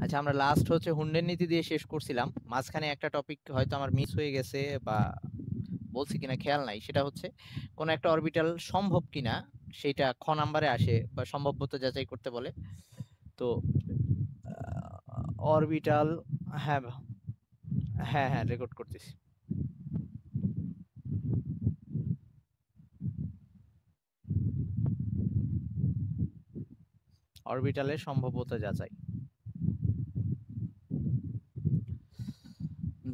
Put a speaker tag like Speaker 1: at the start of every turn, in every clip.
Speaker 1: আচ্ছা, আমরা লাস্ট হচ্ছে হুন্ডের নীতি দিয়ে শেষ করছিলাম। মাঝখানে একটা টপিক হয়তো আমার মিস হয়ে গেছে বা বলছি কিনা খেয়াল নাই, সেটা হচ্ছে কোন একটা অরবিটাল সম্ভব কিনা সেটা খ নাম্বারে আসে বা সম্ভাব্যতা যাচাই করতে বলে। তো অরবিটাল, হ্যাঁ হ্যাঁ হ্যাঁ রেকর্ড করতেছি। অরবিটালের সম্ভাব্যতা যাচাই।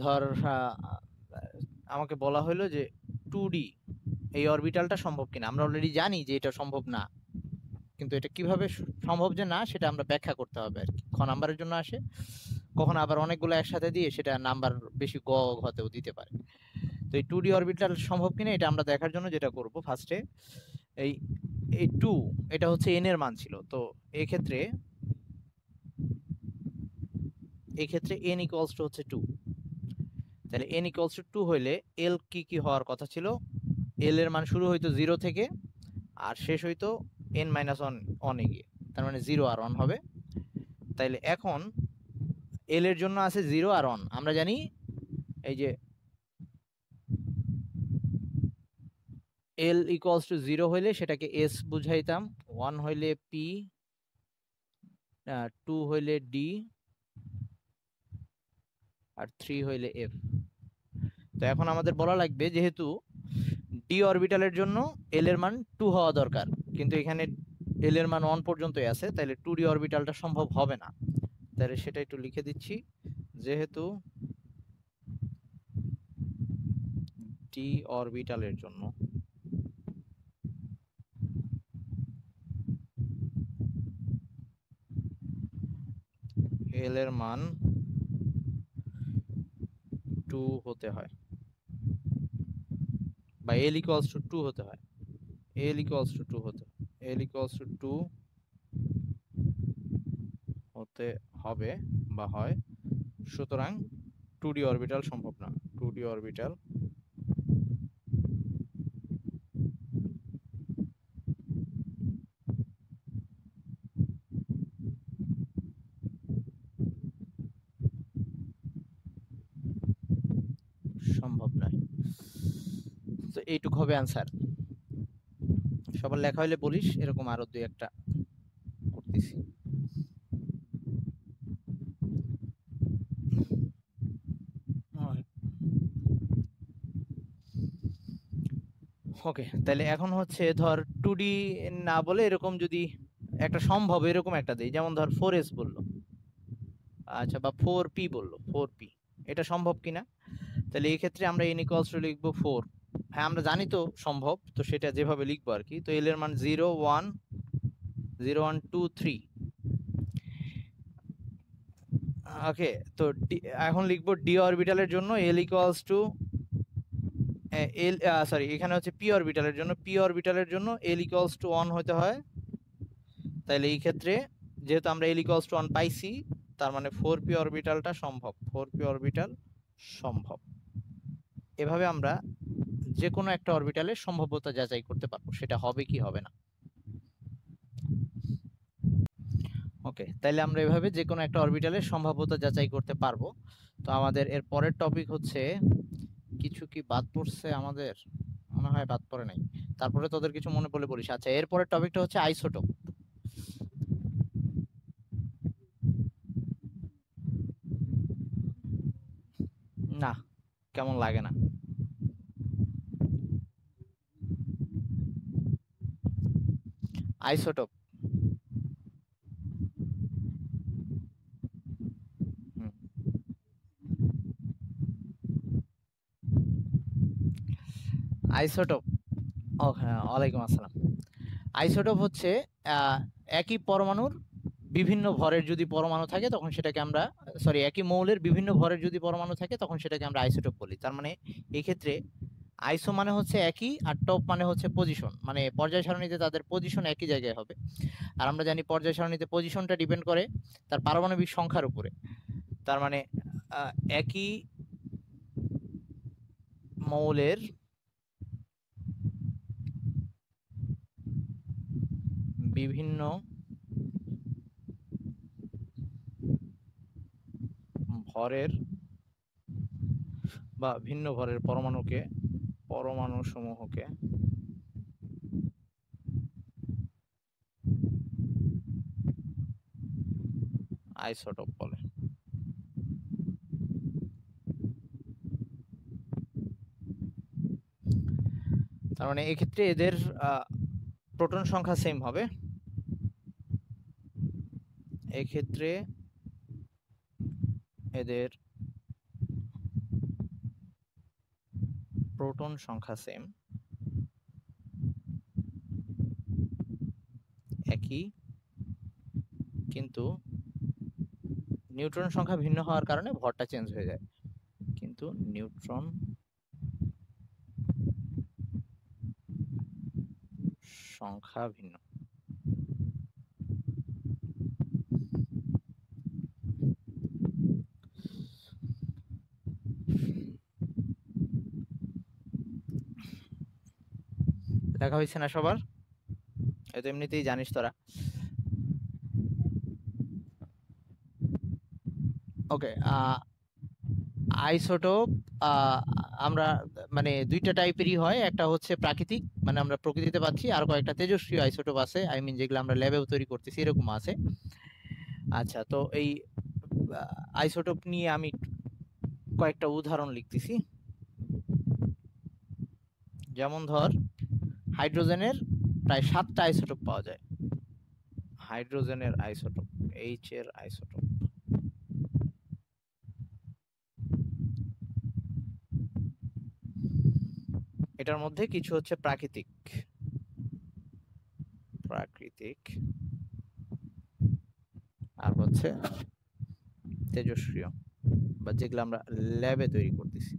Speaker 1: ধর আমাকে বলা হলো যে 2D এই অরবিটালটা সম্ভব কিনা। আমরা অলরেডি জানি যে এটা সম্ভব না, কিন্তু এটা কিভাবে সম্ভব যে না সেটা আমরা ব্যাখ্যা করতে হবে আর কি। খ নাম্বারের জন্য আসে, কখন আবার অনেকগুলো একসাথে দিয়ে সেটা নাম্বার বেশি গ ঘতেও দিতে পারে। তো এই 2D অরবিটাল সম্ভব কিনা এটা আমরা দেখার জন্য যেটা করব ফার্স্টে, এই এই 2 এটা হচ্ছে n এর মান ছিল। তো এক্ষেত্রে n ইকুয়ালস টু হচ্ছে 2। তাহলে n ইকুয়ালস টু 2 হইলে l কি কি হওয়ার কথা ছিল? l এর মান শুরু হইতো 0 থেকে আর শেষ হইতো n-1 এ গিয়ে, তার মানে 0 আর 1 হবে। তাইলে এখন l এর জন্য আছে 0 আর 1। আমরা জানি এই যে l ইকুয়ালস টু 0 হইলে সেটাকে s বুঝাইতাম, 1 হইলে p, 2 হইলে d আর 3 হইলে f। তো এখন আমাদের বলা লাগবে যেহেতু d অরবিটালের জন্য l এর মান 2 হওয়া দরকার, কিন্তু এখানে l এর মান 1 পর্যন্তই আছে, তাহলে 2d অরবিটালটা সম্ভব হবে না। তাহলে সেটা একটু লিখে দিচ্ছি, যেহেতু d অরবিটালের জন্য l এর মান 2 হতে হয় বা l ইকুয়ালস টু 2 হতে হয়, l ইকুয়ালস টু 2 হতে l ইকুয়ালস টু 2 হতে হবে বা হয়। সুতরাং 2d অরবিটাল সম্ভব না। 2d অরবিটাল সম্ভব নয়। তো এইটুক হবে অ্যান্সার। সবার লেখা হইলে বলিস, এরকম আরো দুই একটা করতেছি। ওকে, তাহলে এখন হচ্ছে ধর 2D না বলে এরকম যদি একটা সম্ভব এরকম একটা দেই, যেমন ধর 4s বললো, আচ্ছা, বা 4p বললো, 4p এটা সম্ভব কিনা। তাহলে এই ক্ষেত্রে আমরা n ইকুয়ালস টু লিখবো 4। হ্যাঁ আমরা জানি তো সম্ভব, তো সেটা যেভাবে লিখবো আর কি। তো l এর মান 0 1 0 1 2 3। ওকে, তো এখন লিখবো d অরবিটালের জন্য l equals to L, sorry এখানে হচ্ছে p অরবিটালের জন্য, p অরবিটালের জন্য l ইকুয়ালস টু 1 হতে হয়। তাহলে এই ক্ষেত্রে যেহেতু আমরা l ইকুয়ালস টু 1 পাইছি, তার মানে 4p অরবিটালটা সম্ভব, 4p অরবিটাল সম্ভব। এভাবে আমরা যে কোনো একটা অরবিটালের সম্ভাব্যতা যাচাই করতে পারবো, সেটা হবে কি হবে না। ওকে, তাইলে আমরা এভাবে যে কোনো একটা অরবিটালের সম্ভাব্যতা যাচাই করতে পারবো। তো আমাদের এর পরের টপিক হচ্ছে, কিছু কি বাদ পড়ছে আমাদের? মনে হয় বাদ পড়ে নাই। তারপরে তোদের কিছু মনে পড়লে বলিস। আচ্ছা, এর পরের টপিকটা হচ্ছে আইসোটোপ। না, কেমন লাগে না। আইসোটোপ, আইসোটোপ, ও হ্যাঁ, ওয়ালাইকুম আসসালাম। আইসোটোপ হচ্ছে আহ, একই পরমাণুর বিভিন্ন ভরের যদি পরমাণু থাকে তখন সেটাকে আমরা, সরি একই মৌলের বিভিন্ন ভরের যদি পরমাণু থাকে তখন সেটাকে আমরা আইসোটোপ বলি। তার মানে এই ক্ষেত্রে আইসো মানে হচ্ছে একই, আর টপ মানে হচ্ছে পজিশন, মানে পর্যায় সারণীতে তাদের পজিশন একই জায়গায় হবে। আর আমরা জানি পর্যায় সারণীতে পজিশনটা ডিপেন্ড করে তার পারমাণবিক সংখ্যার উপরে। তার মানে আহ, একই মৌলের বিভিন্ন ভরের বা ভিন্ন ভরের পরমাণু সমূহকে আইসোটোপ বলে। তার মানে এক্ষেত্রে এদের প্রোটন সংখ্যা সেম হবে, এক্ষেত্রে এদের প্রোটন সংখ্যা সেম, একই, কিন্তু নিউট্রন সংখ্যা ভিন্ন হওয়ার কারণে ভরটা চেঞ্জ হয়ে যায়, কিন্তু নিউট্রন সংখ্যা ভিন্ন। লেখা হয়েছে না সবার? এটা এমনিতেই জানিস তোরা। ওকে, আইসোটোপ আমরা মানে দুইটা টাইপেরই হয়, একটা হচ্ছে প্রাকৃতিক মানে আমরা প্রকৃতিতে পাচ্ছি, আর কয়েকটা তেজস্ক্রিয় আইসোটোপ আছে, আই মিন যেগুলো আমরা ল্যাবেও তৈরি করতেছি এরকম আছে। আচ্ছা, তো এই আইসোটোপ নিয়ে আমি কয়েকটা উদাহরণ লিখতেছি। যেমন ধর হাইড্রোজেনের প্রায় 7টা আইসোটোপ পাওয়া যায়, হাইড্রোজেনের আইসোটোপ, এইচ এর আইসোটোপ। এটার মধ্যে কিছু হচ্ছে প্রাকৃতিক আর হচ্ছে তেজস্ক্রিয় বা যেগুলো আমরা ল্যাবে তৈরি করতেছি।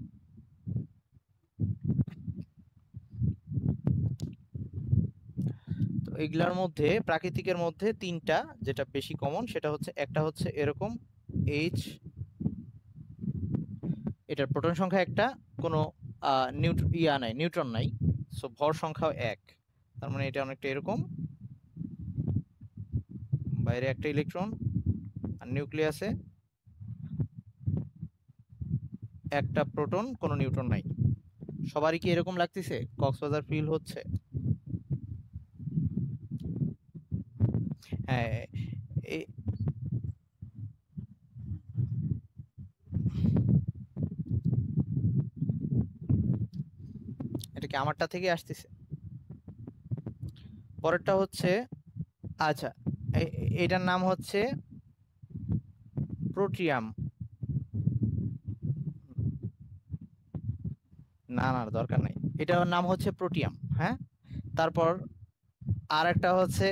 Speaker 1: তো এগুলার মধ্যে প্রাকৃতিকের মধ্যে 3টা যেটা বেশি কমন, সেটা হচ্ছে একটা হচ্ছে এরকম এইচ, এটার প্রোটন সংখ্যা একটা, কোনো নিউট্রন নাই, সো ভর সংখ্যাও 1, তার মানে এটা অনেকটা এরকম, বাইরে একটা ইলেকট্রন আর নিউক্লিয়াসে একটা প্রোটন, কোনো নিউট্রন নাই। সবারই কি এরকম লাগতেছে? কক্সবাজার ফিল হচ্ছে? হ্যাঁ, এটা কি আমারটা থেকে আসতেছে? পরেরটা হচ্ছে, আচ্ছা এটার নাম হচ্ছে প্রোটিয়াম। না না, দরকার নাই, এটার নাম হচ্ছে প্রোটিয়াম। হ্যাঁ, তারপর আর একটা হচ্ছে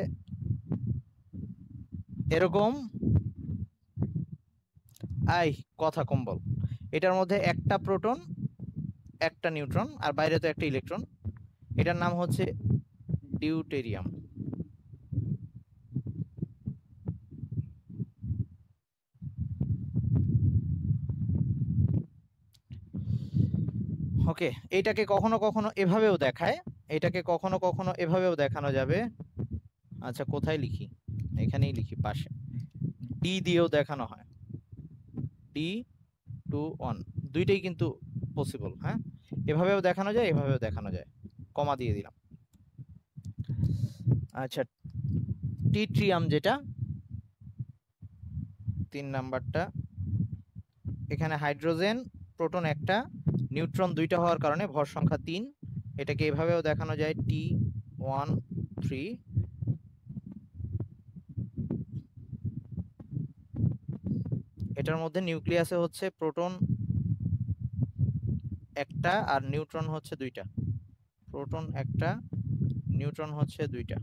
Speaker 1: এরকম, আই কথা কম বল, এটার মধ্যে একটা প্রোটন একটা নিউট্রন আর বাইরে তো একটা ইলেকট্রন, এটার নাম হচ্ছে ডিউটেরিয়াম। ওকে, এটাকে কখনো কখনো এভাবেও দেখায়, এটাকে কখনো কখনো এভাবেও দেখানো যাবে। আচ্ছা, কোথায় লিখি? এখানেই লিখি, পাশে ডি দিয়েও দেখানো হয়, D2 1, দুইটাই কিন্তু পসিবল। হ্যাঁ, এভাবেও দেখানো যায়, এভাবেও দেখানো যায়, কমা দিয়ে দিলাম। আচ্ছা, টিট্রিয়াম যেটা 3 নাম্বারটা, এখানে হাইড্রোজেন প্রোটন একটা, নিউট্রন 2টা হওয়ার কারণে ভর সংখ্যা 3, এটাকে এভাবেও দেখানো যায় T13। এটার মধ্যে নিউক্লিয়াসে হচ্ছে প্রোটন একটা আর নিউট্রন হচ্ছে 2টা, প্রোটন একটা নিউট্রন হচ্ছে 2টা,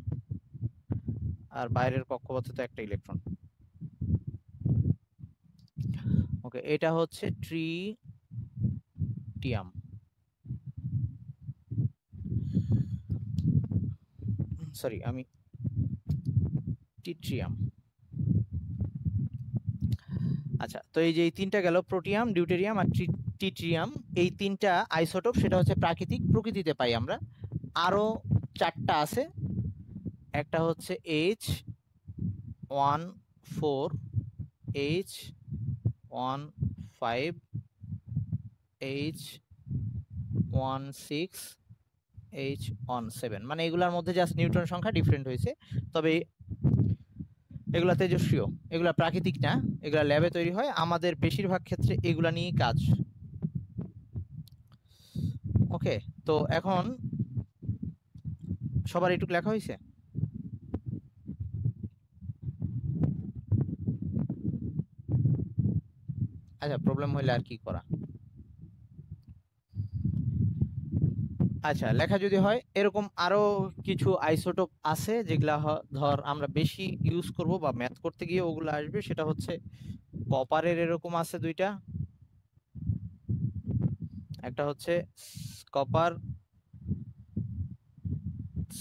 Speaker 1: আর বাইরের কক্ষপথে তো একটা ইলেকট্রন। ওকে, এটা হচ্ছে ট্রিটিয়াম। সরি, আমি টিট্রিয়াম। আচ্ছা, তো এই যে এই 3টা গেল, প্রোটিয়াম, ডিউটেরিয়াম আর টিট্রিয়াম, এই 3টা আইসোটোপ, সেটা হচ্ছে প্রাকৃতিক, প্রকৃতিতে পাই আমরা। আরো 4টা আছে, একটা হচ্ছে H14, H14, H16H17, মানে এগুলার মধ্যে জাস্ট নিউট্রন সংখ্যা ডিফারেন্ট হয়েছে, তবে এগুলা তেজস্ক্রিয়, এগুলা প্রাকৃতিক না, এগুলা ল্যাবে তৈরি হয়। আমাদের বেশিরভাগ ক্ষেত্রে এগুলা নিয়ে কাজ। ওকে, তো এখন সবার একটু লেখা হয়েছে? আচ্ছা, প্রবলেম হইলে আর কি করা। আচ্ছা, লেখা যদি হয়, এরকম আরো কিছু আইসোটোপ আছে যেগুলা ধর আমরা বেশি ইউজ করব বা ম্যাথ করতে গিয়ে ওগুলো আসবে। সেটা হচ্ছে কপারের এরকম আছে দুইটা, একটা হচ্ছে কপার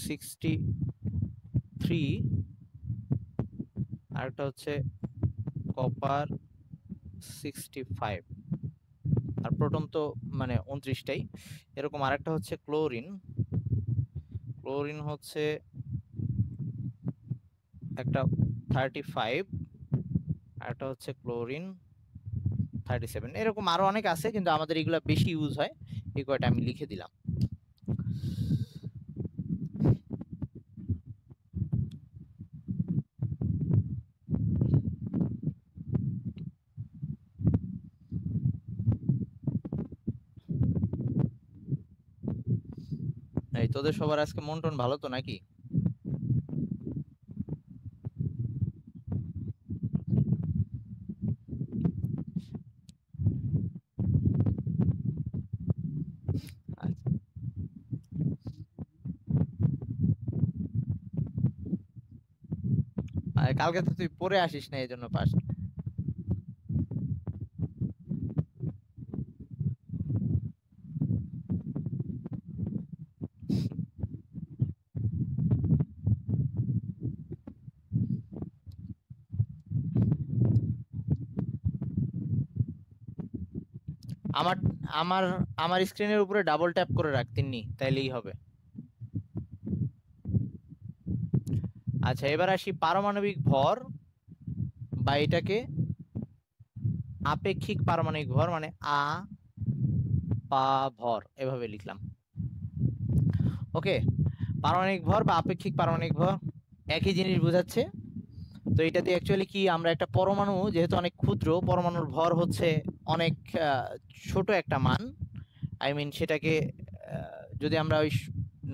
Speaker 1: 63 আর একটা হচ্ছে কপার 65, আর প্রোটন তো মানে 29টাই। এরকম আরেকটা হচ্ছে ক্লোরিন, ক্লোরিন হচ্ছে একটা 35, আর একটা হচ্ছে ক্লোরিন 37। এরকম আরো অনেক আছে, কিন্তু আমাদের এগুলা বেশি ইউজ হয়, এই কয়টা আমি লিখে দিলাম। এই তোদের সবার আজকে মন টন ভালো তো নাকি? আর কালকে তো তুই পড়ে আসিস না, এই জন্য পাস। আমার আমার আমার স্ক্রিনের উপরে ডাবল ট্যাপ করে রাখ তিন্নি, তাইলেই হবে। আচ্ছা, এবার আসি পারমাণবিক ভর, বা এটাকে আপেক্ষিক পারমাণবিক ভর, মানে আ পা ভর এভাবে লিখলাম। ওকে, পারমাণবিক ভর বা আপেক্ষিক পারমাণবিক ভর একই জিনিস বোঝাচ্ছে। তো এটাতে অ্যাকচুয়ালি কি, আমরা একটা পরমাণু যেহেতু অনেক ক্ষুদ্র, পরমাণুর ভর হচ্ছে অনেক ছোট একটা মান, আই মিন সেটাকে যদি আমরা ওই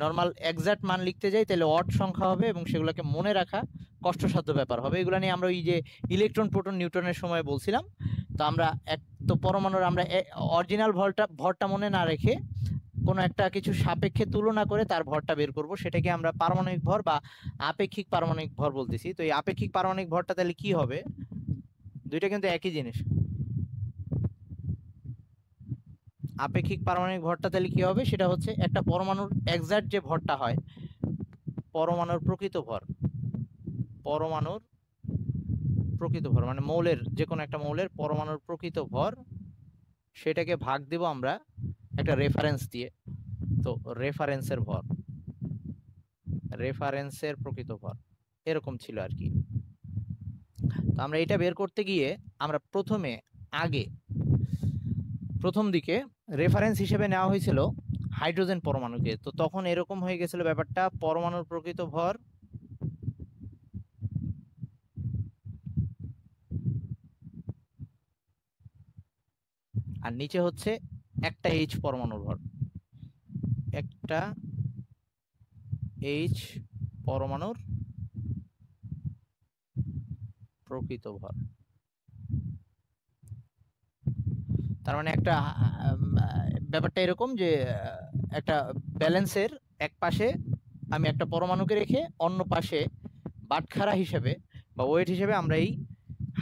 Speaker 1: নর্মাল এক্সাক্ট মান লিখতে যাই তাহলে অড সংখ্যা হবে, এবং সেগুলোকে মনে রাখা কষ্টসাধ্য ব্যাপার হবে। এগুলো নিয়ে আমরা ওই যে ইলেকট্রন প্রোটন নিউট্রনের সময় বলছিলাম। তো আমরা তো পরমাণুর আমরা অরিজিনাল ভরটা মনে না রেখে কোনো একটা কিছু সাপেক্ষে তুলনা করে তার ভরটা বের করব, সেটাকে আমরা পারমাণবিক ভর বা আপেক্ষিক পারমাণবিক ভর বলতেছি। তো এই আপেক্ষিক পারমাণবিক ভরটা তাহলে কি হবে? দুইটা কিন্তু একই জিনিস। আপেক্ষিক পারমাণবিক ভরটা তাহলে কি হবে, সেটা হচ্ছে একটা পরমাণুর এক্সাক্ট যে ভরটা হয়, পরমাণুর প্রকৃত ভর, পরমাণুর প্রকৃত ভর মানে মৌলের, যে কোনো একটা মৌলের পরমাণুর প্রকৃত ভর, সেটাকে ভাগ দেব আমরা একটা রেফারেন্স দিয়ে। তো রেফারেন্সের ভর, রেফারেন্সের প্রকৃত ভর এরকম ছিল আর কি। তো আমরা এটা বের করতে গিয়ে আমরা প্রথম দিকে রেফারেন্স হিসেবে নেওয়া হয়েছিল হাইড্রোজেন পরমাণুকে। তো তখন এরকম হয়ে গেছিল ব্যাপারটা, পরমাণুর প্রকৃত ভর আর নিচে হচ্ছে একটা এইচ পরমাণুর ভর, একটা এইচ পরমাণুর প্রকৃত ভর। তার মানে একটা ব্যাপারটা এরকম যে একটা ব্যালেন্সের এক পাশে আমি একটা পরমাণুকে রেখে অন্য পাশে বাটখারা হিসেবে বা ওয়েট হিসেবে আমরা এই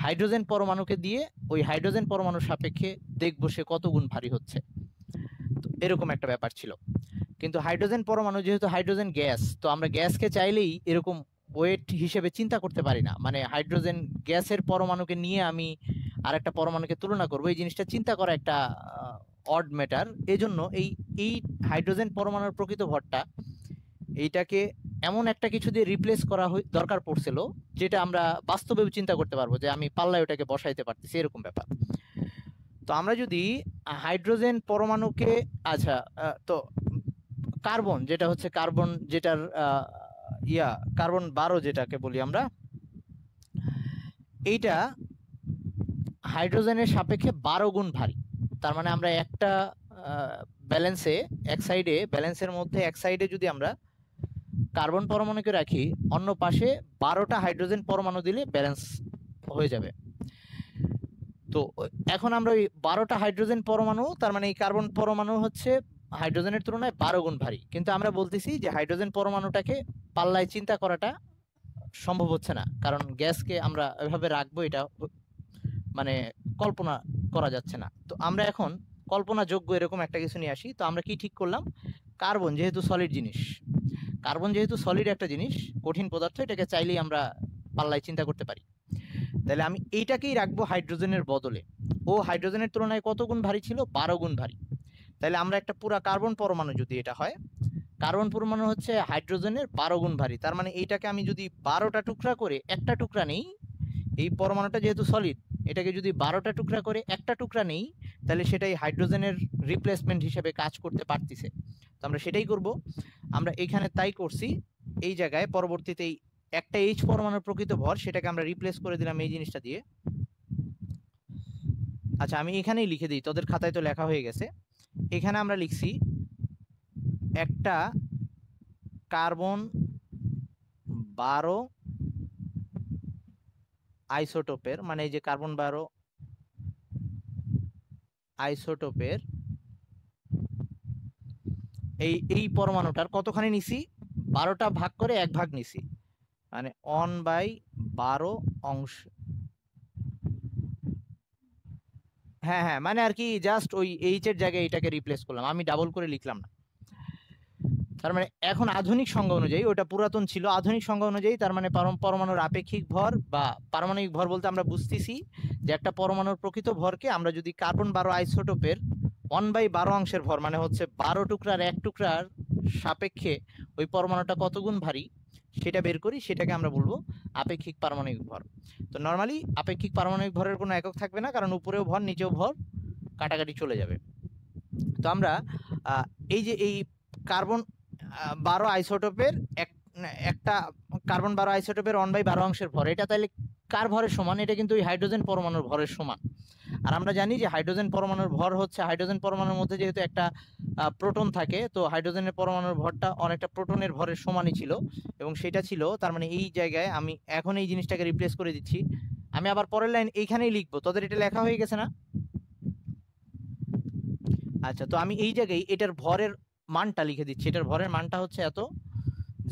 Speaker 1: হাইড্রোজেন পরমাণুকে দিয়ে ওই হাইড্রোজেন পরমাণুর সাপেক্ষে দেখবো সে কত গুণ ভারী হচ্ছে। তো এরকম একটা ব্যাপার ছিল। কিন্তু হাইড্রোজেন পরমাণু যেহেতু হাইড্রোজেন গ্যাস, তো আমরা গ্যাসকে চাইলেই এরকম ওয়েট হিসেবে চিন্তা করতে পারি না। মানে হাইড্রোজেন গ্যাসের পরমাণুকে নিয়ে আমি আর একটা পরমাণুকে তুলনা করবো, এই জিনিসটা চিন্তা করা একটা অড ম্যাটার। এই জন্য এই হাইড্রোজেন পরমাণুর প্রকৃত ভরটা এইটাকে এমন একটা কিছু দিয়ে রিপ্লেস করা দরকার পড়ছিল, যেটা আমরা বাস্তবে চিন্তা করতে পারবো যে আমি পাল্লায় ওটাকে বসাইতে পারতেছি, এরকম ব্যাপার। তো আমরা যদি হাইড্রোজেন পরমাণুকে, আচ্ছা, তো কার্বন যেটা হচ্ছে কার্বন যেটার কার্বন 12 যেটাকে বলি আমরা, এইটা হাইড্রোজেনের সাপেক্ষে 12 গুণ ভারী। তার মানে আমরা একটা ব্যালেন্সে, এক সাইডে ব্যালেন্সের মধ্যে এক সাইডে যদি আমরা কার্বন পরমাণুকে রাখি, অন্য পাশে 12টা হাইড্রোজেন পরমাণু দিলে ব্যালেন্স হয়ে যাবে। তো এখন আমরা ওই 12টা হাইড্রোজেন পরমাণু, তার মানে এই কার্বন পরমাণু হচ্ছে হাইড্রোজেনের তুলনায় 12 গুণ ভারী, কিন্তু আমরা বলতেছি যে হাইড্রোজেন পরমাণুটাকে পাল্লায় চিন্তা করাটা সম্ভব হচ্ছে না, কারণ গ্যাসকে আমরা এভাবে রাখবো এটা মানে কল্পনা করা যাচ্ছে না। তো আমরা এখন কল্পনাযোগ্য এরকম একটা কিছু নিয়ে আসি। তো আমরা কি ঠিক করলাম, কার্বন যেহেতু সলিড জিনিস, কার্বন যেহেতু সলিড একটা জিনিস, কঠিন পদার্থ, এটাকে চাইলেই আমরা পাল্লায় চিন্তা করতে পারি। তাহলে আমি এইটাকেই রাখবো হাইড্রোজেনের বদলে। ও হাইড্রোজেনের তুলনায় কত গুণ ভারী ছিল? 12 গুণ ভারী। তাহলে আমরা একটা পুরা কার্বন পরমাণু যদি এটা হয়, কার্বন পরমাণু হচ্ছে হাইড্রোজেনের 12 গুণ ভারী। তার মানে এইটাকে আমি যদি 12টা টুকরা করে একটা টুকরা নেই, এই পরমাণুটা যেহেতু সলিড, এটাকে যদি 12টা টুকরা করে একটা টুকরা নেই, তাহলে সেটাই হাইড্রোজেনের রিপ্লেসমেন্ট হিসেবে কাজ করতে পারতেছে। তো আমরা সেটাই করব। আমরা এখানে তাই করছি। এই জায়গায় পরবর্তীতে একটা এইচ পরমাণুর প্রকৃত ভর, সেটাকে আমরা রিপ্লেস করে দিলাম এই জিনিসটা দিয়ে। আচ্ছা, আমি এখানেই লিখে দিই, তোদের খাতায় তো লেখা হয়ে গেছে। এখানে আমরা লিখছি একটা কার্বন 12 আইসোটোপের, মানে এই যে কার্বন 12 আইসোটোপের এই পরমাণুটার কতখানি নিছি? 12টা ভাগ করে 1 ভাগ নিছি, মানে 1/12 অংশ। হ্যাঁ হ্যাঁ, মানে আর কি জাস্ট ওই এইচ এর জায়গায় এটাকে রিপ্লেস করলাম, আমি ডাবল করে লিখলাম না। তার মানে এখন আধুনিক সংজ্ঞা অনুযায়ী, ওটা পুরাতন ছিল, আধুনিক সংজ্ঞা অনুযায়ী তার মানে পরমাণুর আপেক্ষিক ভর বা পারমাণবিক ভর বলতে আমরা বুঝতেছি যে একটা পরমাণুর প্রকৃত ভরকে আমরা যদি কার্বন 12 আইসোটোপের 1/12 অংশের ভর, মানে হচ্ছে 12 টুকরার 1 টুকরার সাপেক্ষে ওই পরমাণুটা কত গুণ ভারী, সেটা বের করি, সেটাকে আমরা বলবো আপেক্ষিক পারমাণবিক ভর। তো নর্মালি আপেক্ষিক পারমাণবিক ভরের কোনো একক থাকবে না, কারণ উপরেও ভর নিচেও ভর, কাটাকাটি চলে যাবে। তো আমরা এই যে এই কার্বন 12 আইসোটোপের একটা কার্বন 12 আইসোটোপের 1/12 অংশের ভর, এটা তাহলে কার ভরের সমান? এটা কিন্তু ওই হাইড্রোজেন পরমাণুর ভরের সমান। আর আমরা জানি যে হাইড্রোজেন পরমাণুর ভর হচ্ছে, হাইড্রোজেন পরমাণুর মধ্যে যেহেতু একটা প্রোটন থাকে, তো হাইড্রোজেনের পরমাণুর ভরটা অনেকটা প্রোটনের ভরের সমানই ছিল, এবং সেটা ছিল, তার মানে এই জায়গায় আমি এখন এই জিনিসটাকে রিপ্লেস করে দিচ্ছি। আমি আবার পরের লাইন এইখানেই লিখবো, তোদের এটা লেখা হয়ে গেছে না? আচ্ছা, তো আমি এই জায়গায় এটার ভরের মানটা লিখে দিচ্ছি। এটার ভরের মানটা হচ্ছে এত,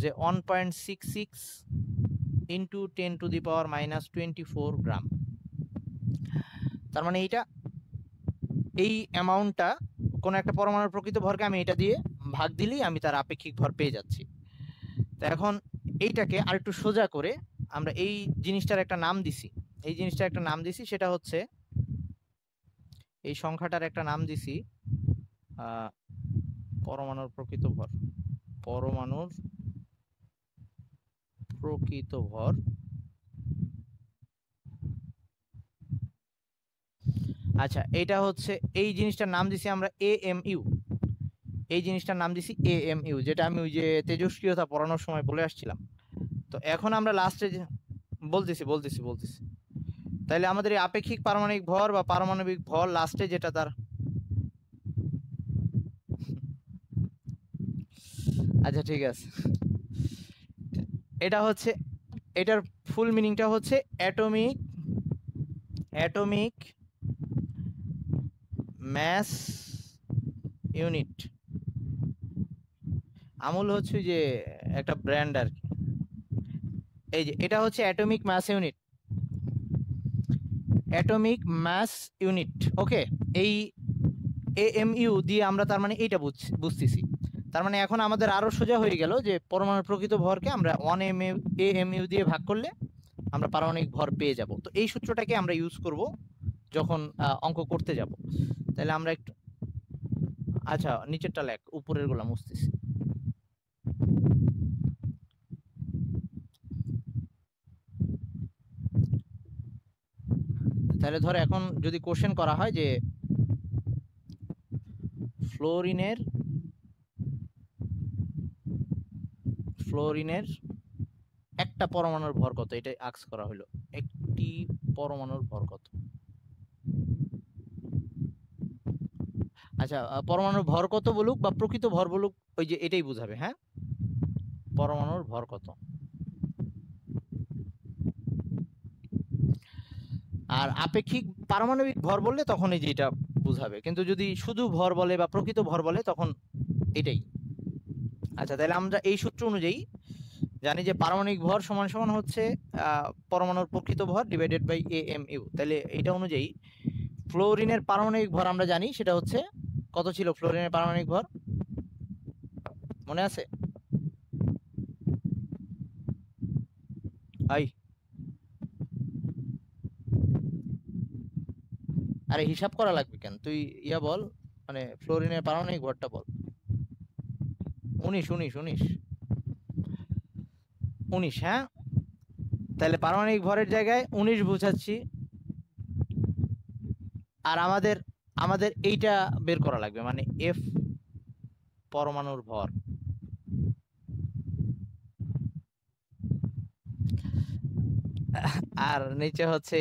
Speaker 1: যে 1.66 ইন্টু 10⁻⁻24 গ্রাম। তার মানে এইটা, এই অ্যামাউন্টটা কোন একটা পরমাণুর প্রকৃত ভরকে আমি এটা দিয়ে ভাগ দিলেই আমি তার আপেক্ষিক ভর পেয়ে যাচ্ছি। তো এখন এইটাকে আরেকটু সোজা করে আমরা এই জিনিসটার একটা নাম দিছি, এই জিনিসটার একটা নাম দিছি, সেটা হচ্ছে এই সংখ্যাটার একটা নাম দিছি পরমাণুর প্রকৃত ভর। পরমাণুর প্রকৃত ভর। আচ্ছা, এটা হচ্ছে, এই জিনিসটার নাম দিছি আমরা AMU। এই জিনিসটার নাম দিছি AMU, যেটা আমি ওই যে তেজস্ক্রিয়তা পড়ানোর সময় বলে আসছিলাম। তো এখন আমরা লাস্টে বলতেছি বলতেছি বলতেছি তাহলে আমাদের এই আপেক্ষিক পারমাণবিক ভর বা পারমাণবিক ভর লাস্টে যেটা তার, আচ্ছা ঠিক আছে, এটা হচ্ছে, এটার ফুল মিনিংটা হচ্ছে অ্যাটমিক ম্যাস ইউনিট। আমুল হচ্ছে যে একটা ব্র্যান্ড আর কি। এই যে এটা হচ্ছে atomic mass unit, atomic mass unit. Okay, এই AMU দিয়ে আমরা তার মানে এইটা বুঝতেছি। তার মানে এখন আমাদের আরো সোজা হয়ে গেল যে পরমাণুর প্রকৃত ভরকে আমরা 1 AMU দিয়ে ভাগ করলে আমরা পারমাণবিক ভর পেয়ে যাব। তো এই সূত্রটাকে আমরা ইউজ করব যখন অঙ্ক করতে যাব। তাহলে আমরা একটু, আচ্ছা নিচেরটা লেখ, উপরের গুলা মুছতেছি। তাহলে ধর এখন যদি কোশ্চেন করা হয় যে ফ্লোরিনের একটা পরমাণুর ভর কত, এটা আস্ক করা হলো। একটি পরমাণুর ভর কত? আচ্ছা, পরমাণুর ভর কত বলুক বা প্রকৃত ভর বলুক, ওই যে এটাই বুঝাবে। হ্যাঁ, পরমাণুর ভর কত। আর আপেক্ষিক পারমাণবিক ভর বললে তখন এই যে এটা বুঝাবে, কিন্তু যদি শুধু ভর বলে বা প্রকৃত ভর বলে তখন এটাই। আচ্ছা, তাহলে আমরা এই সূত্র অনুযায়ী জানি যে পারমাণবিক ভর সমান সমান হচ্ছে পরমাণুর প্রকৃত ভর ডিভাইডেড বাই AMU। তাহলে এটা অনুযায়ী ফ্লোরিনের পারমাণবিক ভর আমরা জানি সেটা হচ্ছে কত ছিল। ফ্লোরিনের পারমাণবিক ভর মনে আছে? আরে হিসাব করা লাগবে কেন, তুই ইয়া বল, মানে ফ্লোরিনের পারমাণবিক ভরটা বল। 19। হ্যাঁ, তাহলে পারমাণবিক ভরের জায়গায় 19 বুঝাচ্ছি। আর আমাদের এইটা বের করা লাগবে, মানে F পরমাণুর ভর। আর নিচে হচ্ছে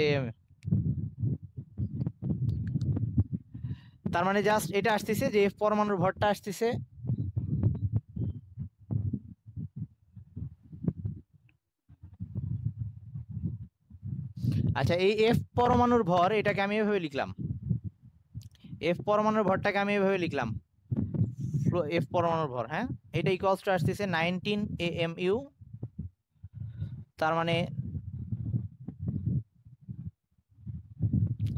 Speaker 1: তার মানে জাস্ট এটা আসতেছে যে F পরমাণুর ভরটা আসতেছে আচ্ছা, এই F পরমাণুর ভর এটাকে আমি এভাবে লিখলাম, F পরমাণুর ভরটাকে আমি এভাবে লিখলাম, F পরমাণুর ভর। হ্যাঁ, এটা ইকুয়ালস টু আসতেছে 19 AMU। তার মানে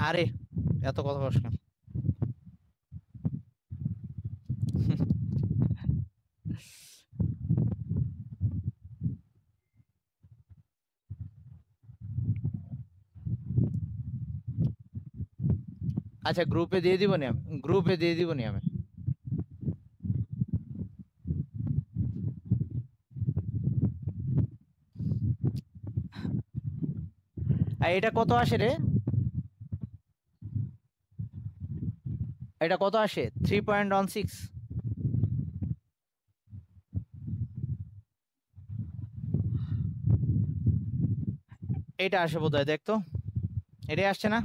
Speaker 1: আরে এত কথা বলছ কেন? আচ্ছা, গ্রুপে দিয়ে দিব না, গ্রুপে দিয়ে দিব না আমি। আর এটা কত আসে রে? এটা কত আসে? 3.16। এটা আসে বোধহয়, দেখ তো, এটাই আসছে না?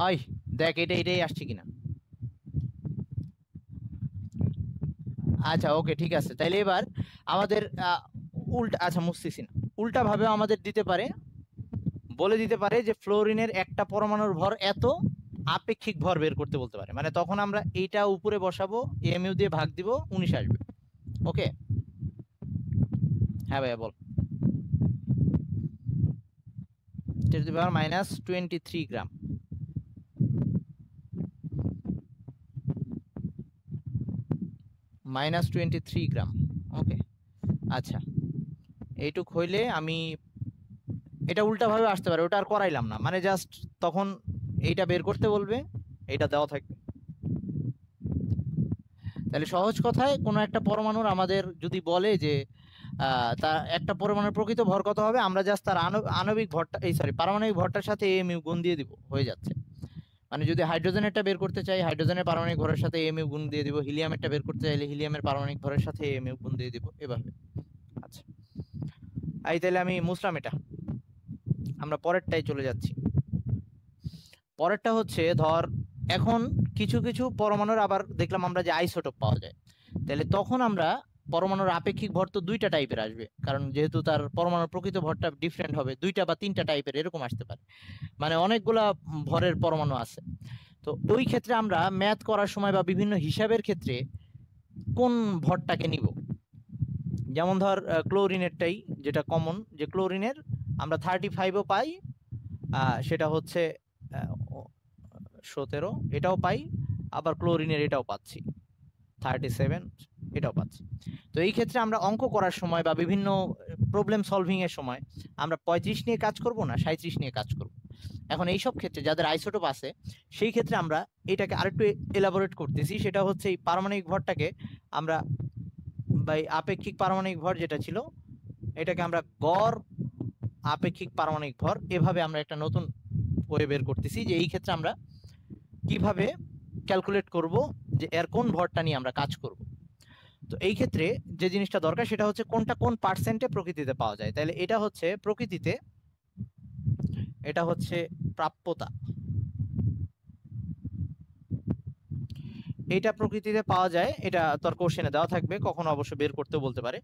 Speaker 1: ওই দেখ এটাই আসছে কিনা। আচ্ছা ওকে, ঠিক আছে। তাইলে এবার আমাদের উল্টা, আচ্ছা মুছতেছি না, উল্টা ভাবে আমাদের দিতে পারে, বলে দিতে পারে যে ফ্লোরিনের একটা পরমাণুর ভর এত, আপেক্ষিক ভর বের করতে বলতে পারে। মানে তখন আমরা এইটা উপরে বসাবো, এমইউ দিয়ে ভাগ দিব, 19 আসবে। ওকে, হ্যাঁ ভাইয়া বল। 10⁻⁻23 গ্রাম। -23 গ্রাম। ওকে, আচ্ছা, এইটুক হইলে আমি এটা উল্টা ভাবে আসতে পারে, ওটা আর করাইলাম না, মানে জাস্ট তখন এইটা বের করতে বলবে, এইটা দেওয়া থাকবে। তাহলে সহজ কথায় কোনো একটা পরমাণুর আমাদের যদি বলে যে তা একটা পরমাণুর প্রকৃত ভর কত হবে, আমরা জাস্ট তার আণবিক ভরটা, এই সরি পারমাণবিক ভরটার সাথে এমইউ গুণ দিয়ে দিব, হয়ে যাচ্ছে। মানে যদি হাইড্রোজেনেরটা বের করতে চাই, হাইড্রোজেনের পারমাণবিক ভরের সাথে এমইউ গুণ দিয়ে দিব, হিলিয়ামেরটা বের করতে চাইলে হিলিয়ামের পারমাণবিক ভরের সাথে এমইউ গুণ দিয়ে দিব, এভাবে। আচ্ছা, এই তাহলে আমি মুছলাম এটা, আমরা পরেরটাই চলে যাচ্ছি। পরেরটা হচ্ছে ধর এখন কিছু কিছু পরমাণুর আবার দেখলাম আমরা যে আইসোটোপ পাওয়া যায়, তাহলে তখন আমরা পরমাণুর আপেক্ষিক ভর তো দুইটা টাইপের আসবে, কারণ যেহেতু তার পরমাণুর প্রকৃত ভরটা ডিফারেন্ট হবে, দুইটা বা তিনটা টাইপের এরকম আসতে পারে, মানে অনেকগুলা ভরের পরমাণু আছে। তো ওই ক্ষেত্রে আমরা ম্যাথ করার সময় বা বিভিন্ন হিসাবের ক্ষেত্রে কোন ভরটাকে নিব, যেমন ধর ক্লোরিনেরটাই যেটা কমন, যে ক্লোরিনের আমরা 35ও পাই, সেটা হচ্ছে 17, এটাও পাই, আবার ক্লোরিনের এটাও পাচ্ছি 37, এটাও পাচ্ছি। তো এই ক্ষেত্রে আমরা অঙ্ক করার সময় বা বিভিন্ন প্রবলেম সলভিং এর সময় আমরা 35 নিয়ে কাজ করব না 37 নিয়ে কাজ করব। এখন এই সব ক্ষেত্রে যাদের আইসোটোপ আছে সেই ক্ষেত্রে আমরা এটাকে আরেকটু এলাবোরেট করতেছি, সেটা হচ্ছে এই পারমাণবিক ভরটাকে আমরা বাই আপেক্ষিক পারমাণবিক ভর যেটা ছিল এটাকে আমরা গড় আপেক্ষিক পারমাণবিক ভর, এভাবে আমরা একটা নতুন ওয়ে বের করতেছি যে এই ক্ষেত্রে আমরা কিভাবে ক্যালকুলেট করব যে এর কোন ভরটা নিয়ে আমরা কাজ করব। তো এই ক্ষেত্রে যে জিনিসটা দরকার সেটা হচ্ছে কোনটা কোন পার্সেন্টে প্রকৃতিতে পাওয়া যায়। তাহলে এটা হচ্ছে প্রকৃতিতে, এটা হচ্ছে প্রাপ্যতা, এইটা প্রকৃতিতে পাওয়া যায়, এটা তোর কোশ্চেনে দেওয়া থাকবে, কখনো অবশ্য বের করতেও বলতে পারে।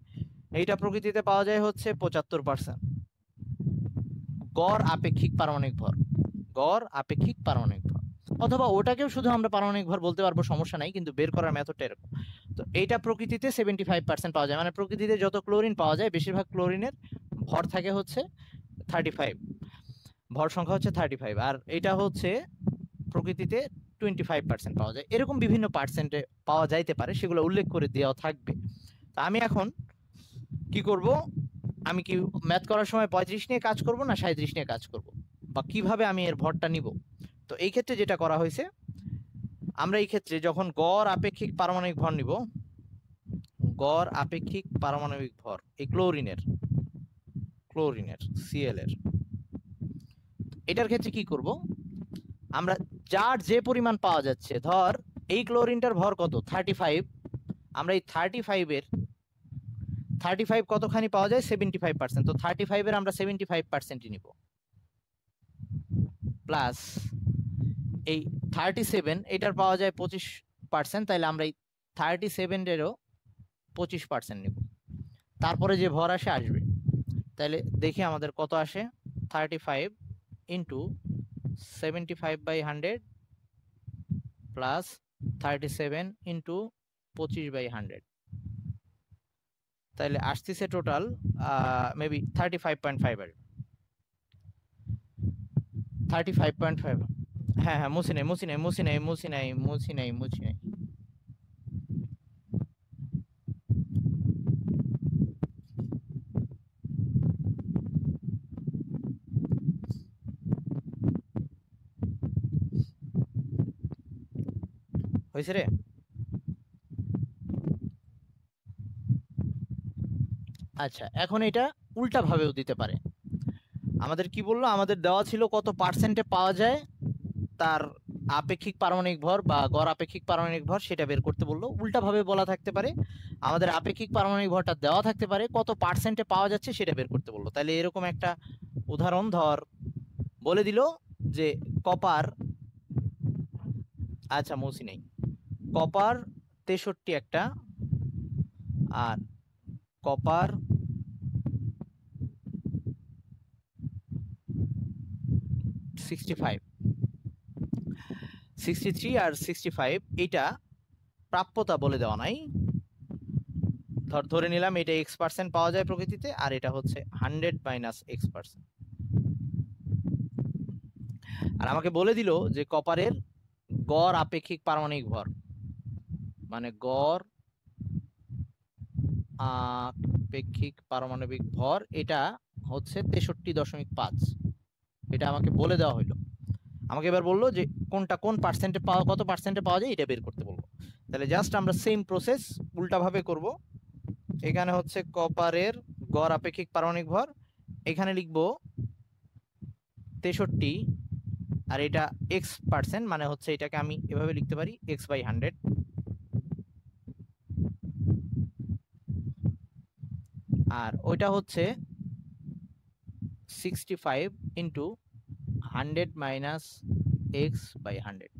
Speaker 1: এইটা প্রকৃতিতে পাওয়া যায় হচ্ছে 75% গড় আপেক্ষিক পারমাণবিক ভর, গড় আপেক্ষিক পারমাণবিক ভর, অথবা ওটাকেও শুধু আমরা পারমাণবিক ভর বলতে পারবো, সমস্যা নাই, কিন্তু বের করার মেথডটা এরকম। তো এইটা প্রকৃতিতে 75% পাওয়া যায়, মানে প্রকৃতিতে যত ক্লোরিন পাওয়া যায় বেশিরভাগ ক্লোরিনের ভর থাকে হচ্ছে 35, ভর সংখ্যা হচ্ছে 35, আর এটা হচ্ছে প্রকৃতিতে 25% পাওয়া যায়। এরকম বিভিন্ন পার্সেন্টে পাওয়া যাইতে পারে, সেগুলো উল্লেখ করে দেওয়া থাকবে। তা আমি এখন কি করব, আমি কি ম্যাথ করার সময় 35 নিয়ে কাজ করব না 37 নিয়ে কাজ করব, বা কিভাবে আমি এর ভরটা নিব। তো এই ক্ষেত্রে যেটা করা হয়েছে, আমরা এই ক্ষেত্রে যখন গড় আপেক্ষিক পারমাণবিক ভর নিব, গড় আপেক্ষিক পারমাণবিক ভর এই ক্লোরিনের সিএল এর, এটার ক্ষেত্রে কি করব, আমরা যার যে পরিমাণ পাওয়া যাচ্ছে, ধর এই ক্লোরিনটার ভর কত 35, আমরা এই 35 কতখানি পাওয়া যায় 75%, তো 35 এর আমরা 75% নিব, প্লাস এই 37 এটার পাওয়া যায় 25%, তাইলে আমরা এই 37 এরও 25% নিব, তারপরে যে ভর আসবে। তাহলে দেখি আমাদের কত আসে, 35 ইন্টু 75/100 প্লাস 37 ইন্টু 25/100, তাহলে আসতেছে টোটাল মেবি 35.5 আসবে, 35.5। হ্যাঁ হ্যাঁ, মুছি নাই। হয়েছে রে? আচ্ছা, এখন এটা উল্টা ভাবেও দিতে পারে। আমাদের কি বললো, আমাদের দেওয়া ছিল কত পার্সেন্টে পাওয়া যায় তার আপেক্ষিক পারমাণবিক ভর বা গড় আপেক্ষিক পারমাণবিক ভর, সেটা বের করতে বললো। উল্টা ভাবে বলা থাকতে পারে, আমাদের আপেক্ষিক পারমাণবিক ভরটা দেওয়া থাকতে পারে, কত পার্সেন্টে পাওয়া যাচ্ছে সেটা বের করতে বললো। তাহলে এরকম একটা উদাহরণ ধর বলে দিল যে কপার, আচ্ছা মৌসি নেই, কপার 63 একটা, আর কপার 65, 63 আর 65, এইটা প্রাপ্যতা বলে দেওয়া নাই, ধরে নিলাম এটা x% পাওয়া যায় প্রকৃতিতে, আর এটা হচ্ছে 100 মাইনাস x%। আর আমাকে বলে দিল যে কপারের গড় আপেক্ষিক পারমাণবিক ভর, মানে গড় আপেক্ষিক পারমাণবিক ভর এটা হচ্ছে 63.5, এটা আমাকে বলে দেওয়া হইলো। আমাকে এবার বললো যে কোনটা কোন পার্সেন্টে পাওয়া, কত পার্সেন্টে পাওয়া যায় এটা বের করতে বলবো। তাহলে জাস্ট আমরা সেম প্রসেস উল্টা ভাবে করব। এখানে হচ্ছে কপারের গড় আপেক্ষিক পারমাণবিক ভর, এখানে লিখবো 63, আর এটা x%, মানে হচ্ছে এটাকে আমি এভাবে লিখতে পারি x/100, আর ওইটা হচ্ছে 65 ইন্টু 100 মাইনাস x/100,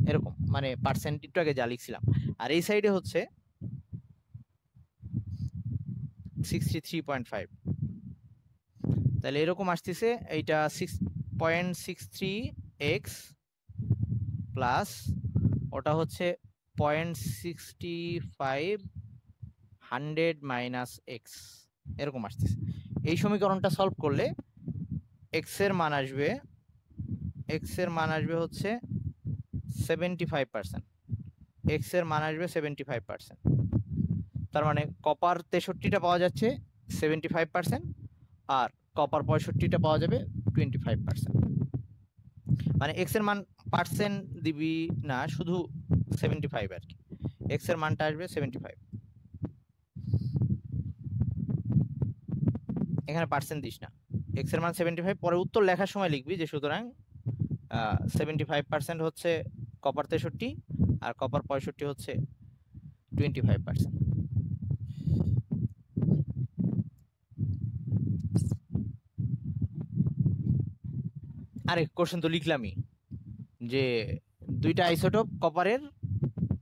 Speaker 1: এরকম, মানে পার্সেন্ট একটু আগে যা লিখছিলাম। আর এই সাইডে হচ্ছে 63.5, তাহলে এরকম আসতেছে, এইটা 6.63x প্লাস ওটা হচ্ছে 0.65 100 মাইনাস এক্স, এরকম আসতেছে। এই সমীকরণটা সলভ করলে এক্স এর মান আসবে হচ্ছে 75%, এক্স এর মান আসবে 75%, তার মানে কপার 63টা পাওয়া যাচ্ছে 75%, আর কপার 65টা পাওয়া যাবে 25%, মানে এক্স এর মান পার্সেন্ট দিবি না, শুধু 75 আর কি, এক্স এর মানটা আসবে 75, এখানে পার্সেন্ট দিস না। এক্স এর মান 75, পরে উত্তর লেখার সময় লিখবি যে সুতরাং 75% হচ্ছে কপার 63 আর কপার 65 হচ্ছে 25%। আরে কোশ্চেন তো লিখলামই যে দুইটা আইসোটোপ কপারের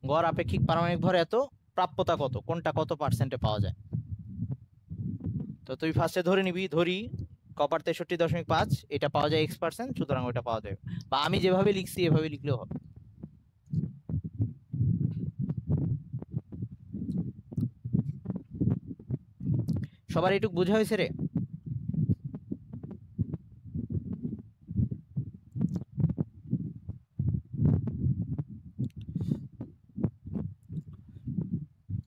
Speaker 1: গড় আপেক্ষিক পারমাণবিক ভর এত, প্রাপ্যতা কত, কোনটা কত পার্সেন্টে পাওয়া যায়। তো তুই ফার্স্টে ধরে নিবি, ধরি কপার 63.5 এটা পাওয়া যায় x%, সুতরাং ওটা পাওয়া যায়, বা আমি যেভাবে লিখছি এভাবে লিখলেও হবে। সবার এইটুক বোঝা হয়েছে রে?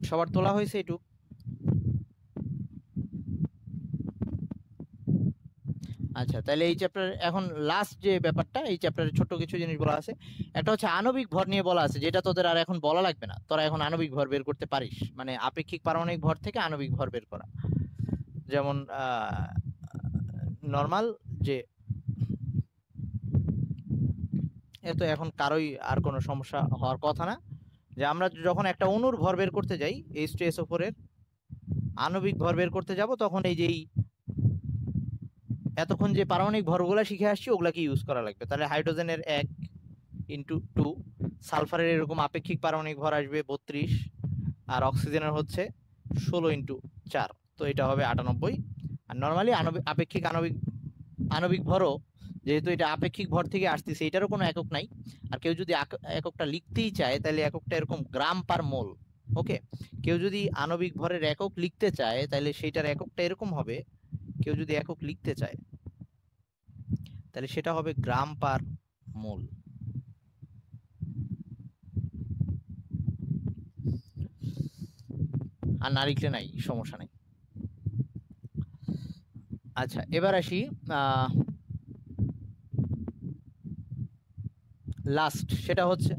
Speaker 1: সবার তোলা হয়েছে এইটুক? আচ্ছা, তাহলে এই চ্যাপ্টার এখন লাস্ট যে ব্যাপারটা, এই চ্যাপ্টারে ছোট কিছু জিনিস বলা আছে। একটা হচ্ছে আণবিক ভর নিয়ে বলা আছে, যেটা তোদের আর এখন বলা লাগবে না, তোরা এখন আণবিক ভর বের করতে পারিস, মানে আপেক্ষিক পারমাণবিক ভর থেকে আণবিক ভর বের করা। যেমন নর্মাল যে এত এখন কারোই আর কোনো সমস্যা হওয়ার কথা না, যে আমরা যখন একটা অণুর ভর বের করতে যাই H2SO4 এর আণবিক ভর বের করতে যাব, তখন এই যে এতক্ষণ যে পারমাণবিক ভরগুলা শিখে আসছি ওগুলাকে ইউজ করা লাগবে। তাহলে হাইড্রোজেনের 1/2, সালফারের এরকম আপেক্ষিক পারমাণবিক ভর আসবে 32, আর অক্সিজেনের হচ্ছে 16x4, তো এটা হবে 98। আর নর্মালি আপেক্ষিক আণবিক ভরও যেহেতু এটা আপেক্ষিক ভর থেকে আসতেছে, এটারও কোনো একক নাই। আর কেউ যদি এককটা লিখতেই চায় তাহলে এককটা এরকম গ্রাম পার মোল। ওকে, কেউ যদি আণবিক ভরের একক লিখতে চায় তাহলে সেইটার এককটা এরকম হবে, কেউ যদি একক লিখতে চায় তাহলে সেটা হবে গ্রাম পার মোল। আর না লিখলে নাই, সমস্যা নাই। আচ্ছা, এবার আসি লাস্ট, সেটা হচ্ছে,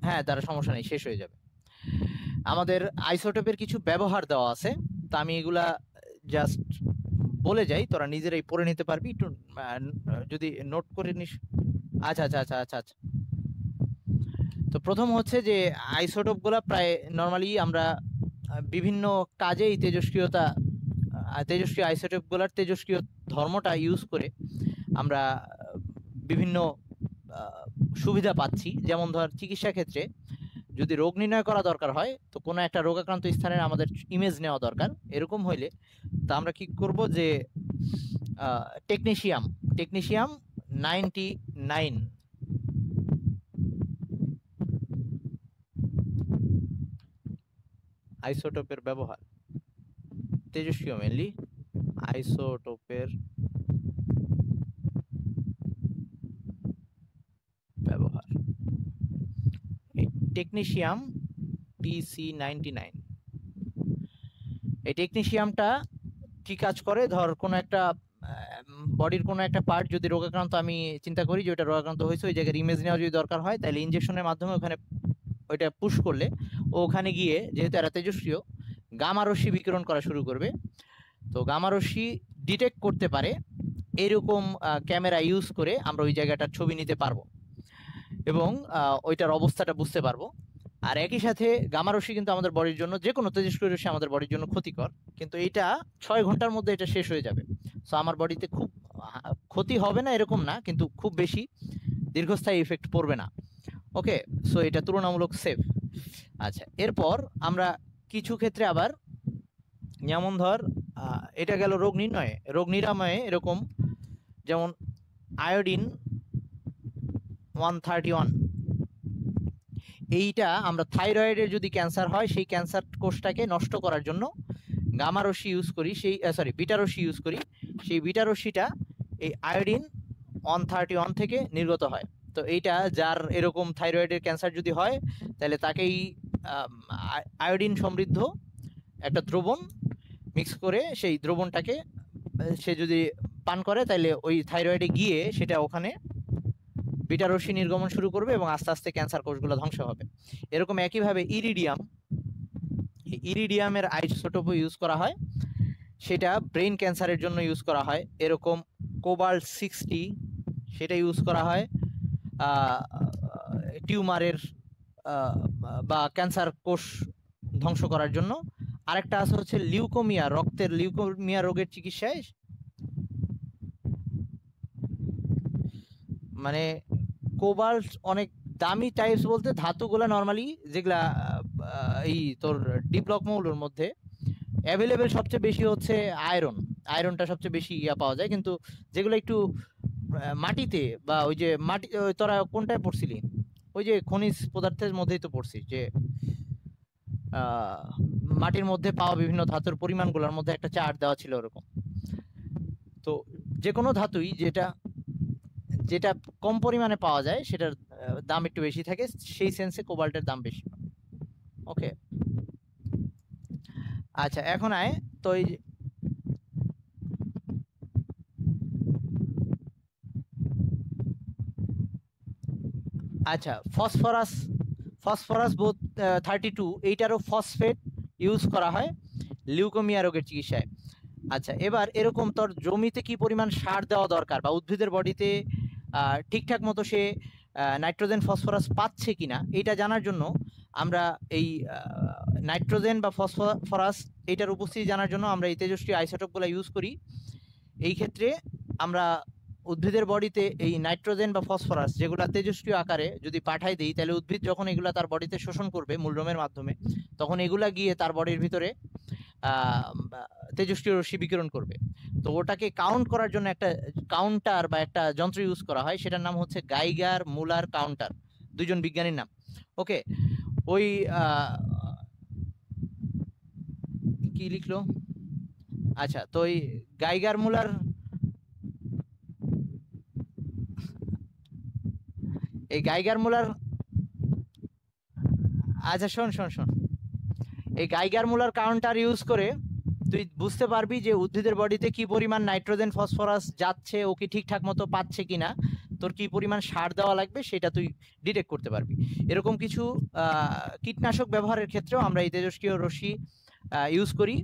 Speaker 1: হ্যাঁ তার সমস্যা নেই, শেষ হয়ে যাবে। আমাদের আইসোটোপের কিছু ব্যবহার দেওয়া আছে, তা আমি এগুলা জাস্ট বলে যাই, তোরা নিজেরাই পড়ে নিতে পারবি, একটু যদি নোট করে নিস। আচ্ছা আচ্ছা আচ্ছা আচ্ছা আচ্ছা। তো প্রথম হচ্ছে যে আইসোটোপগুলা প্রায় নর্মালি আমরা বিভিন্ন কাজে এই তেজস্ক্রিয় আইসোটোপগুলার তেজস্ক্রিয় ধর্মটা ইউজ করে আমরা বিভিন্ন সুবিধা পাচ্ছি। যেমন ধর চিকিৎসা ক্ষেত্রে যদি রোগ নির্ণয় করা দরকার হয়, তো কোনো একটা রোগাক্রান্ত স্থানের আমাদের ইমেজ নেওয়া দরকার, এরকম হইলে তা আমরা কি করব যে টেকনিশিয়াম 99 আইসোটোপের ব্যবহার, তেজস্ক্রিয় মেনলি আইসোটোপের ব্যবহার, টেকনিশিয়াম TC99। এই টেকনিশিয়ামটা কি কাজ করে, ধর কোনো একটা বডির কোনো একটা পার্ট যদি রোগাক্রান্ত, আমি চিন্তা করি যে ওটা রোগাক্রান্ত হয়েছে, ওই জায়গায় ইমেজ নেওয়া যদি দরকার হয়, তাহলে ইনজেকশনের মাধ্যমে ওখানে ওইটা পুশ করলে ও ওখানে গিয়ে, যেহেতু এরা তেজস্ক্রিয়, গামা রশ্মি বিকিরণ করা শুরু করবে। তো গামা রশ্মি ডিটেক্ট করতে পারে, এরকম ক্যামেরা ইউজ করে আমরা ওই জায়গাটার ছবি নিতে পারবো এবং ওইটার অবস্থাটা বুঝতে পারবো। আর একই সাথে গামা রশ্মি কিন্তু আমাদের বডির জন্য, যে কোনো তেজস্ক্রিয় রশ্মি আমাদের বডির জন্য ক্ষতিকর, কিন্তু এইটা 6 ঘন্টার মধ্যে এটা শেষ হয়ে যাবে। সো আমার বডিতে খুব ক্ষতি হবে না এরকম না, কিন্তু খুব বেশি দীর্ঘস্থায়ী ইফেক্ট পড়বে না। ওকে, সো এটা তুলনামূলক সেফ। আচ্ছা, এরপর আমরা কিছু ক্ষেত্রে আবার, যেমন ধর এটা গেল রোগ নির্ণয়ে, রোগ নিরাময়ে, এরকম যেমন আয়োডিন 131, এইটা আমরা থাইরয়েডের যদি ক্যান্সার হয়, সেই ক্যান্সার কোষটাকে নষ্ট করার জন্য গামা রশ্মি ইউজ করি, বিটা রশ্মি ইউজ করি। সেই বিটা রশ্মিটা এই আয়োডিন 131 থেকে নির্গত হয়। তো এইটা যার এরকম থাইরয়েডের ক্যান্সার যদি হয়, তাহলে তাকেই আয়োডিন সমৃদ্ধ একটা দ্রবণ মিক্স করে, সেই দ্রবণটাকে সে যদি পান করে, তাহলে ওই থাইরয়েডে গিয়ে সেটা ওখানে বিটা রশ্মি নির্গমন শুরু করবে এবং আস্তে আস্তে ক্যান্সার কোষগুলো ধ্বংস হবে। এরকম একইভাবে ইরিডিয়ামের আইসোটোপও ইউজ করা হয়। সেটা ব্রেন ক্যান্সারের জন্য ইউজ করা হয়। এরকম কোবাল্ট 60 সেটা ইউজ করা হয় টিউমারের বা ক্যান্সার কোষ ধ্বংস করার জন্য। আরেকটা আছে হচ্ছে লিউকোমিয়া, রক্তের লিউকোমিয়া রোগের চিকিৎসায়, মানে কোবাল্ট অনেক দামি টাইপস বলতে ধাতুগুলা নরমালি যেগুলা এই তোর ডি ব্লক মৌলের মধ্যে অ্যাভেলেবেল সবচেয়ে বেশি হচ্ছে আয়রনটা সবচেয়ে বেশি পাওয়া যায়, কিন্তু যেগুলো একটু মাটিতে বা ওই যে মাটি তোরা কোনটায় পড়ছিলি, ওই যে খনিজ পদার্থের মধ্যেই তো পড়ছিস যে মাটির মধ্যে পাওয়া বিভিন্ন ধাতুর পরিমাণগুলোর মধ্যে একটা চার্ট দেওয়া ছিল ওরকম। তো যে কোনো ধাতুই যেটা যেটা কম পরিমাণে পাওয়া যায় সেটার দাম একটু বেশি থাকে, সেই সেন্সে কোবাল্টের দাম বেশি। ওকে, আচ্ছা এখন আয় তো আচ্ছা ফসফরাস বোধ 32 এইটারও ফসফেট ইউজ করা হয় লিউকোমিয়া রোগের চিকিৎসায়। আচ্ছা এবার এরকম তোর জমিতে কি পরিমাণ সার দেওয়া দরকার বা উদ্ভিদের বডিতে ঠিকঠাক মতো সে নাইট্রোজেন ফসফরাস পাচ্ছে কিনা এটা জানার জন্য আমরা এই নাইট্রোজেন বা ফসফরাস এটার উপস্থিতি জানার জন্য আমরা এই তেজস্ক্রিয় আইসোটোপগুলো ইউজ করি। এই ক্ষেত্রে আমরা উদ্ভিদের বডিতে এই নাইট্রোজেন বা ফসফরাস যেগুলো তেজস্ক্রিয় আকারে যদি পাঠাই দিই, তাহলে উদ্ভিদ যখন এগুলা তার বডিতে শোষণ করবে মূলরোমের মাধ্যমে, তখন এগুলা গিয়ে তার বডির ভিতরে তেজস্ক্রিয় রশ্মি বিকিরণ করবে। তো ওটাকে কাউন্ট করার জন্য একটা কাউন্টার বা একটা যন্ত্র ইউজ করা হয়, সেটার নাম হচ্ছে গাইগার মুলার কাউন্টার, দুইজন বিজ্ঞানীর নাম। ওকে, ওই কি লিখলো, আচ্ছা তো ওই গাইগার মুলার, এই গাইগার মুলার, আচ্ছা শোন শোন শোন, এই গাইগার মুলার কাউন্টার ইউজ করে তুই বুঝতে পারবি যে উদ্ভিদের বডিতে কি পরিমাণ নাইট্রোজেন ফসফরাস যাচ্ছে, ও কি ঠিকঠাক মতো পাচ্ছে কিনা, তোর কি পরিমাণ সার দেওয়া লাগবে সেটা তুই ডিটেক্ট করতে পারবি। এরকম কিছু কীটনাশক ব্যবহারের ক্ষেত্রেও আমরা এই তেজস্ক্রিয় রশ্মি ইউজ করি।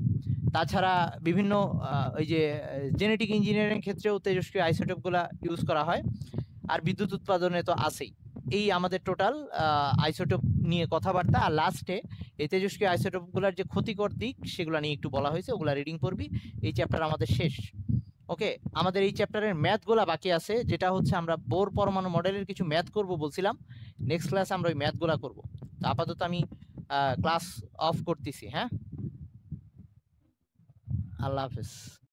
Speaker 1: তাছাড়া বিভিন্ন ওই যে জেনেটিক ইঞ্জিনিয়ারিং ক্ষেত্রেও তেজস্ক্রিয় আইসোটোপগুলা ইউজ করা হয়। আর বিদ্যুৎ উৎপাদনে তো আছেই। এই আমাদের টোটাল আইসোটোপ নিয়ে কথাবার্তা। আর লাস্টে এই তেজস্ক্রিয় আইসোটোপগুলোর যে ক্ষতিকর দিক সেগুলো নিয়ে একটু বলা হয়েছে, ওগুলা রিডিং করবি। এই চ্যাপ্টার আমাদের শেষ। ওকে, আমাদের এই চ্যাপ্টারের ম্যাথগুলা বাকি আছে, যেটা হচ্ছে আমরা বোর পরমাণু মডেলের কিছু ম্যাথ করব বলছিলাম। নেক্সট ক্লাসে আমরা ওই ম্যাথগুলা করব। তো আপাতত আমি ক্লাস অফ করতেছি। হ্যাঁ, আল্লাহ হাফেজ।